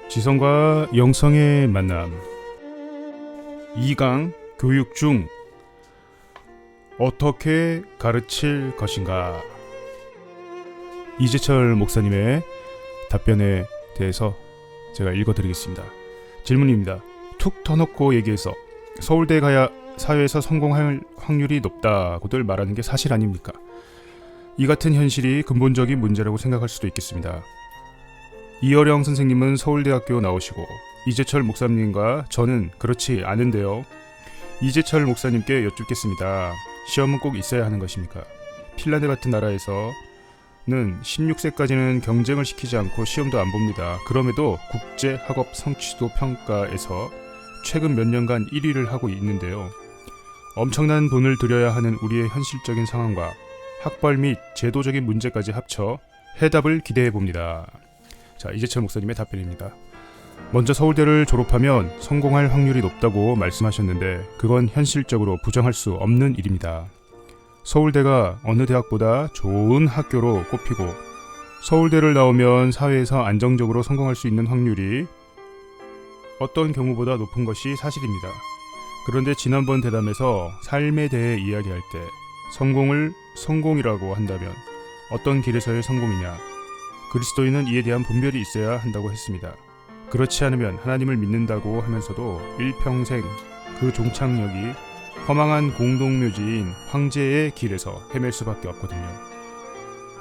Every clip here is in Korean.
지성과 영성의 만남 2강 교육 중 어떻게 가르칠 것인가. 이재철 목사님의 답변에 대해서 제가 읽어드리겠습니다. 질문입니다. 툭 터놓고 얘기해서 서울대 가야 사회에서 성공할 확률이 높다고들 말하는 게 사실 아닙니까? 이 같은 현실이 근본적인 문제라고 생각할 수도 있겠습니다. 이어령 선생님은 서울대학교 나오시고 이재철 목사님과 저는 그렇지 않은데요. 이재철 목사님께 여쭙겠습니다. 시험은 꼭 있어야 하는 것입니까? 핀란드 같은 나라에서는 16세까지는 경쟁을 시키지 않고 시험도 안 봅니다. 그럼에도 국제학업 성취도 평가에서 최근 몇 년간 1위를 하고 있는데요. 엄청난 돈을 들여야 하는 우리의 현실적인 상황과 학벌 및 제도적인 문제까지 합쳐 해답을 기대해 봅니다. 자, 이재철 목사님의 답변입니다. 먼저 서울대를 졸업하면 성공할 확률이 높다고 말씀하셨는데 그건 현실적으로 부정할 수 없는 일입니다. 서울대가 어느 대학보다 좋은 학교로 꼽히고 서울대를 나오면 사회에서 안정적으로 성공할 수 있는 확률이 어떤 경우보다 높은 것이 사실입니다. 그런데 지난번 대담에서 삶에 대해 이야기할 때 성공을 성공이라고 한다면 어떤 길에서의 성공이냐? 그리스도인은 이에 대한 분별이 있어야 한다고 했습니다. 그렇지 않으면 하나님을 믿는다고 하면서도 일평생 그 종착역이 허망한 공동묘지인 황제의 길에서 헤맬 수밖에 없거든요.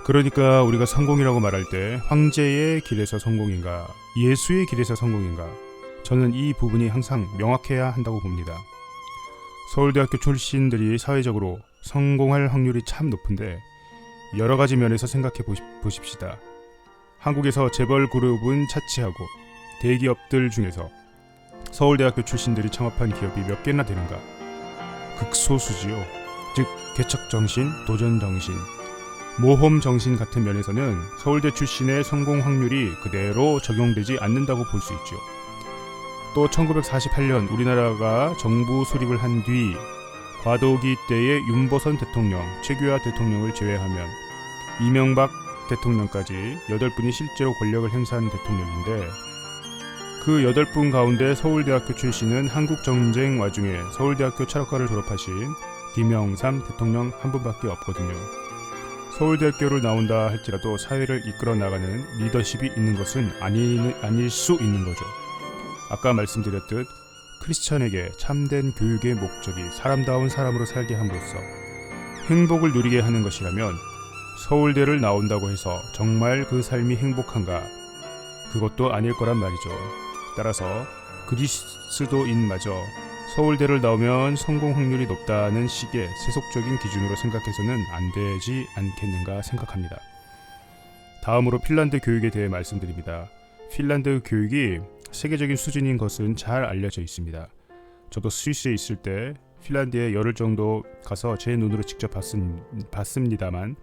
그러니까 우리가 성공이라고 말할 때 황제의 길에서 성공인가, 예수의 길에서 성공인가, 저는 이 부분이 항상 명확해야 한다고 봅니다. 서울대학교 출신들이 사회적으로 성공할 확률이 참 높은데 여러 가지 면에서 생각해 보십시다. 한국에서 재벌 그룹은 차치하고 대기업들 중에서 서울대학교 출신들이 창업한 기업이 몇 개나 되는가? 극소수지요. 즉 개척정신, 도전정신, 모험정신 같은 면에서는 서울대 출신의 성공 확률이 그대로 적용되지 않는다고 볼 수 있죠. 또 1948년 우리나라가 정부 수립을 한 뒤 과도기 때의 윤보선 대통령, 최규하 대통령을 제외하면 이명박 대통령까지 8분이 실제로 권력을 행사한 대통령인데 그 8분 가운데 서울대학교 출신은 한국전쟁 와중에 서울대학교 철학과를 졸업하신 김영삼 대통령 한 분밖에 없거든요. 서울대학교를 나온다 할지라도 사회를 이끌어 나가는 리더십이 있는 것은 아닐 수 있는 거죠. 아까 말씀드렸듯 크리스천에게 참된 교육의 목적이 사람다운 사람으로 살게 함으로써 행복을 누리게 하는 것이라면 서울대를 나온다고 해서 정말 그 삶이 행복한가? 그것도 아닐 거란 말이죠. 따라서 그리스도인마저 서울대를 나오면 성공 확률이 높다는 식의 세속적인 기준으로 생각해서는 안 되지 않겠는가 생각합니다. 다음으로 핀란드 교육에 대해 말씀드립니다. 핀란드 교육이 세계적인 수준인 것은 잘 알려져 있습니다. 저도 스위스에 있을 때 핀란드에 열흘 정도 가서 제 눈으로 직접 봤습니다만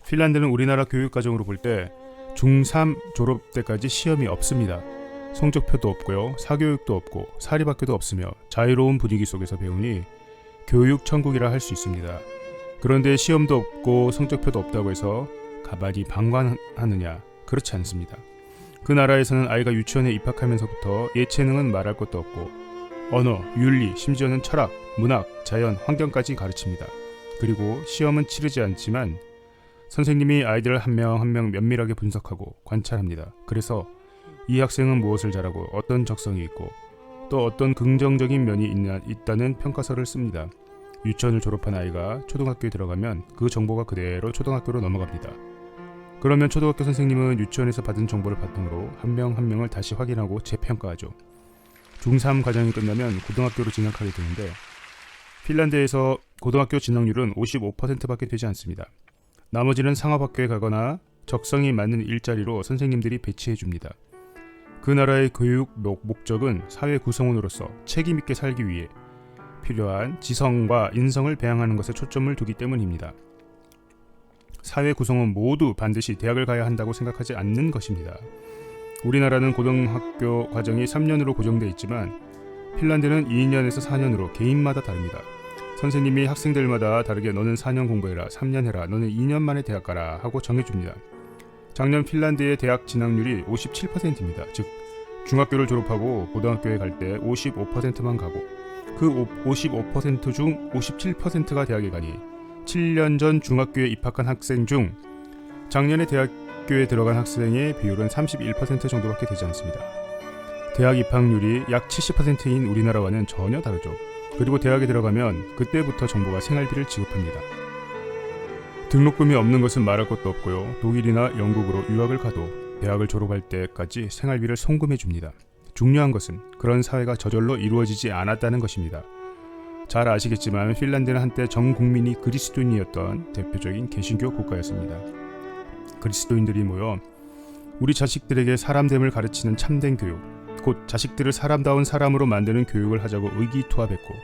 핀란드는 우리나라 교육과정으로 볼 때 중3 졸업 때까지 시험이 없습니다. 성적표도 없고요. 사교육도 없고 사립학교도 없으며 자유로운 분위기 속에서 배우니 교육 천국이라 할 수 있습니다. 그런데 시험도 없고 성적표도 없다고 해서 가만히 방관하느냐? 그렇지 않습니다. 그 나라에서는 아이가 유치원에 입학하면서부터 예체능은 말할 것도 없고 언어, 윤리, 심지어는 철학, 문학, 자연, 환경까지 가르칩니다. 그리고 시험은 치르지 않지만 선생님이 아이들을 한 명 한 명 면밀하게 분석하고 관찰합니다. 그래서 이 학생은 무엇을 잘하고 어떤 적성이 있고 또 어떤 긍정적인 면이 있다는 평가서를 씁니다. 유치원을 졸업한 아이가 초등학교에 들어가면 그 정보가 그대로 초등학교로 넘어갑니다. 그러면 초등학교 선생님은 유치원에서 받은 정보를 바탕으로 한 명 한 명을 다시 확인하고 재평가하죠. 중3 과정이 끝나면 고등학교로 진학하게 되는데 핀란드에서 고등학교 진학률은 55%밖에 되지 않습니다. 나머지는 상업학교에 가거나 적성이 맞는 일자리로 선생님들이 배치해 줍니다. 그 나라의 교육 목적은 사회 구성원으로서 책임 있게 살기 위해 필요한 지성과 인성을 배양하는 것에 초점을 두기 때문입니다. 사회 구성원 모두 반드시 대학을 가야 한다고 생각하지 않는 것입니다. 우리나라는 고등학교 과정이 3년으로 고정되어 있지만 핀란드는 2년에서 4년으로 개인마다 다릅니다. 선생님이 학생들마다 다르게 너는 4년 공부해라, 3년 해라, 너는 2년 만에 대학 가라 하고 정해줍니다. 작년 핀란드의 대학 진학률이 57%입니다. 즉 중학교를 졸업하고 고등학교에 갈 때 55%만 가고 그 55%중 57%가 대학에 가니 7년 전 중학교에 입학한 학생 중 작년에 대학교에 들어간 학생의 비율은 31% 정도밖에 되지 않습니다. 대학 입학률이 약 70%인 우리나라와는 전혀 다르죠. 그리고 대학에 들어가면 그때부터 정부가 생활비를 지급합니다. 등록금이 없는 것은 말할 것도 없고요. 독일이나 영국으로 유학을 가도 대학을 졸업할 때까지 생활비를 송금해 줍니다. 중요한 것은 그런 사회가 저절로 이루어지지 않았다는 것입니다. 잘 아시겠지만 핀란드는 한때 전 국민이 그리스도인이었던 대표적인 개신교 국가였습니다. 그리스도인들이 모여 우리 자식들에게 사람됨을 가르치는 참된 교육, 곧 자식들을 사람다운 사람으로 만드는 교육을 하자고 의기투합했고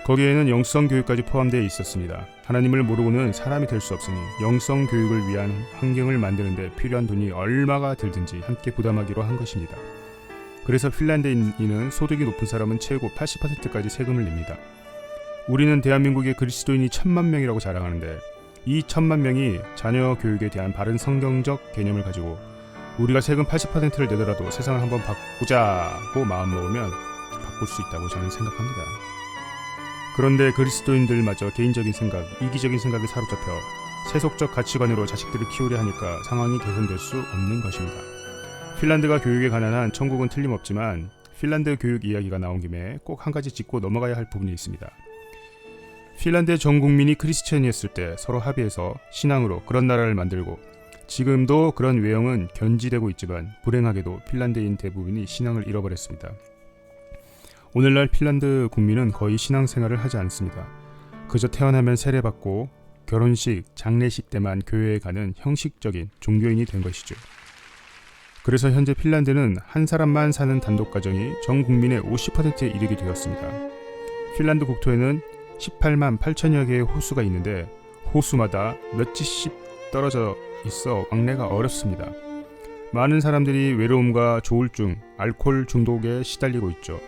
거기에는 영성 교육까지 포함되어 있었습니다. 하나님을 모르고는 사람이 될 수 없으니 영성 교육을 위한 환경을 만드는 데 필요한 돈이 얼마가 들든지 함께 부담하기로 한 것입니다. 그래서 핀란드인은 소득이 높은 사람은 최고 80%까지 세금을 냅니다. 우리는 대한민국의 그리스도인이 1000만 명이라고 자랑하는데 이 1000만 명이 자녀 교육에 대한 바른 성경적 개념을 가지고 우리가 세금 80%를 내더라도 세상을 한번 바꾸자고 마음먹으면 바꿀 수 있다고 저는 생각합니다. 그런데 그리스도인들마저 개인적인 생각, 이기적인 생각에 사로잡혀 세속적 가치관으로 자식들을 키우려 하니까 상황이 개선될 수 없는 것입니다. 핀란드가 교육에 관한 한 천국은 틀림없지만 핀란드 교육 이야기가 나온 김에 꼭 한 가지 짚고 넘어가야 할 부분이 있습니다. 핀란드의 전 국민이 크리스천이었을 때 서로 합의해서 신앙으로 그런 나라를 만들고 지금도 그런 외형은 견지되고 있지만 불행하게도 핀란드인 대부분이 신앙을 잃어버렸습니다. 오늘날 핀란드 국민은 거의 신앙생활을 하지 않습니다. 그저 태어나면 세례받고 결혼식, 장례식 때만 교회에 가는 형식적인 종교인이 된 것이죠. 그래서 현재 핀란드는 한 사람만 사는 단독가정이 전 국민의 50%에 이르게 되었습니다. 핀란드 국토에는 18만 8천여 개의 호수가 있는데 호수마다 몇 지씩 떨어져 있어 왕래가 어렵습니다. 많은 사람들이 외로움과 조울증, 알코올 중독에 시달리고 있죠.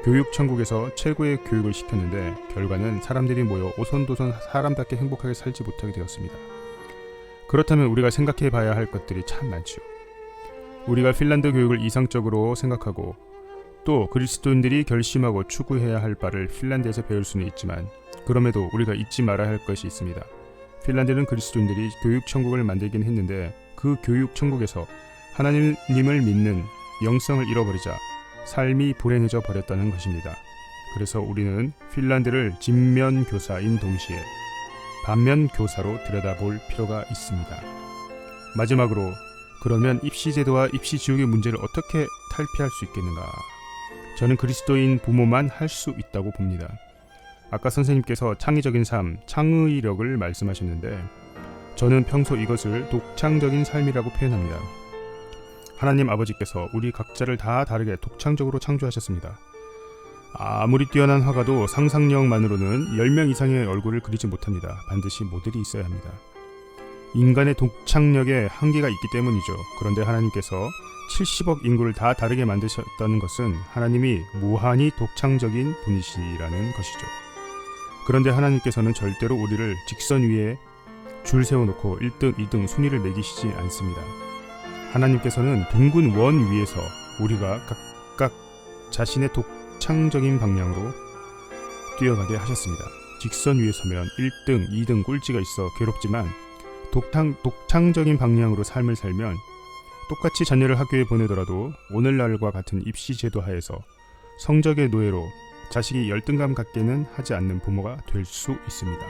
교육천국에서 최고의 교육을 시켰는데 결과는 사람들이 모여 오손도손 사람답게 행복하게 살지 못하게 되었습니다. 그렇다면 우리가 생각해 봐야 할 것들이 참 많죠. 우리가 핀란드 교육을 이상적으로 생각하고 또 그리스도인들이 결심하고 추구해야 할 바를 핀란드에서 배울 수는 있지만 그럼에도 우리가 잊지 말아야 할 것이 있습니다. 핀란드는 그리스도인들이 교육천국을 만들긴 했는데 그 교육천국에서 하나님을 믿는 영성을 잃어버리자 삶이 불행해져 버렸다는 것입니다. 그래서 우리는 핀란드를 진면교사인 동시에 반면교사로 들여다볼 필요가 있습니다. 마지막으로 그러면 입시제도와 입시지옥의 문제를 어떻게 탈피할 수 있겠는가? 저는 그리스도인 부모만 할 수 있다고 봅니다. 아까 선생님께서 창의적인 삶, 창의력을 말씀하셨는데 저는 평소 이것을 독창적인 삶이라고 표현합니다. 하나님 아버지께서 우리 각자를 다 다르게 독창적으로 창조하셨습니다. 아무리 뛰어난 화가도 상상력만으로는 10명 이상의 얼굴을 그리지 못합니다. 반드시 모델이 있어야 합니다. 인간의 독창력에 한계가 있기 때문이죠. 그런데 하나님께서 70억 인구를 다 다르게 만드셨다는 것은 하나님이 무한히 독창적인 분이시라는 것이죠. 그런데 하나님께서는 절대로 우리를 직선 위에 줄 세워놓고 1등, 2등 순위를 매기시지 않습니다. 하나님께서는 둥근 원 위에서 우리가 각각 자신의 독창적인 방향으로 뛰어가게 하셨습니다. 직선 위에 서면 1등, 2등 꼴찌가 있어 괴롭지만 독창적인 방향으로 삶을 살면 똑같이 자녀를 학교에 보내더라도 오늘날과 같은 입시제도 하에서 성적의 노예로 자식이 열등감 갖게는 하지 않는 부모가 될 수 있습니다.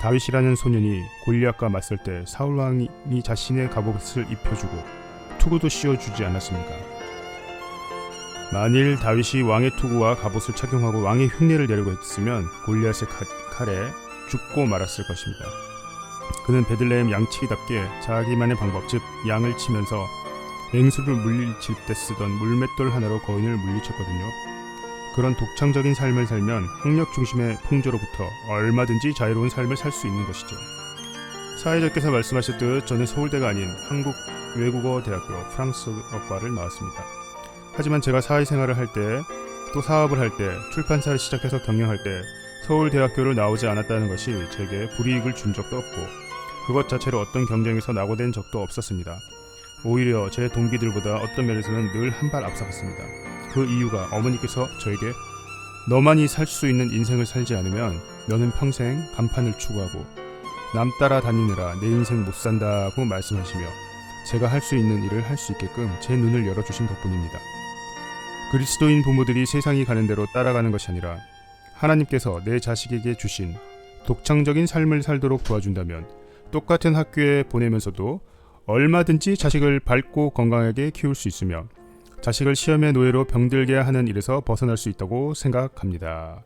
다윗이라는 소년이 골리앗과 맞설 때 사울왕이 자신의 갑옷을 입혀주고 투구도 씌워주지 않았습니까? 만일 다윗이 왕의 투구와 갑옷을 착용하고 왕의 흉내를 내려고 했으면 골리앗의 칼에 죽고 말았을 것입니다. 그는 베들레헴 양치기답게 자기만의 방법, 즉 양을 치면서 맹수를 물리칠 때 쓰던 물맷돌 하나로 거인을 물리쳤거든요. 그런 독창적인 삶을 살면 학력 중심의 풍조로부터 얼마든지 자유로운 삶을 살 수 있는 것이죠. 사회자께서 말씀하셨듯 저는 서울대가 아닌 한국외국어대학교 프랑스어과를 나왔습니다. 하지만 제가 사회생활을 할 때, 또 사업을 할 때, 출판사를 시작해서 경영할 때 서울대학교를 나오지 않았다는 것이 제게 불이익을 준 적도 없고 그것 자체로 어떤 경쟁에서 낙오된 적도 없었습니다. 오히려 제 동기들보다 어떤 면에서는 늘 한 발 앞서갔습니다. 그 이유가 어머니께서 저에게 너만이 살 수 있는 인생을 살지 않으면 너는 평생 간판을 추구하고 남 따라 다니느라 내 인생 못 산다고 말씀하시며 제가 할 수 있는 일을 할 수 있게끔 제 눈을 열어주신 덕분입니다. 그리스도인 부모들이 세상이 가는 대로 따라가는 것이 아니라 하나님께서 내 자식에게 주신 독창적인 삶을 살도록 도와준다면 똑같은 학교에 보내면서도 얼마든지 자식을 밝고 건강하게 키울 수 있으며 자식을 시험의 노예로 병들게 하는 일에서 벗어날 수 있다고 생각합니다.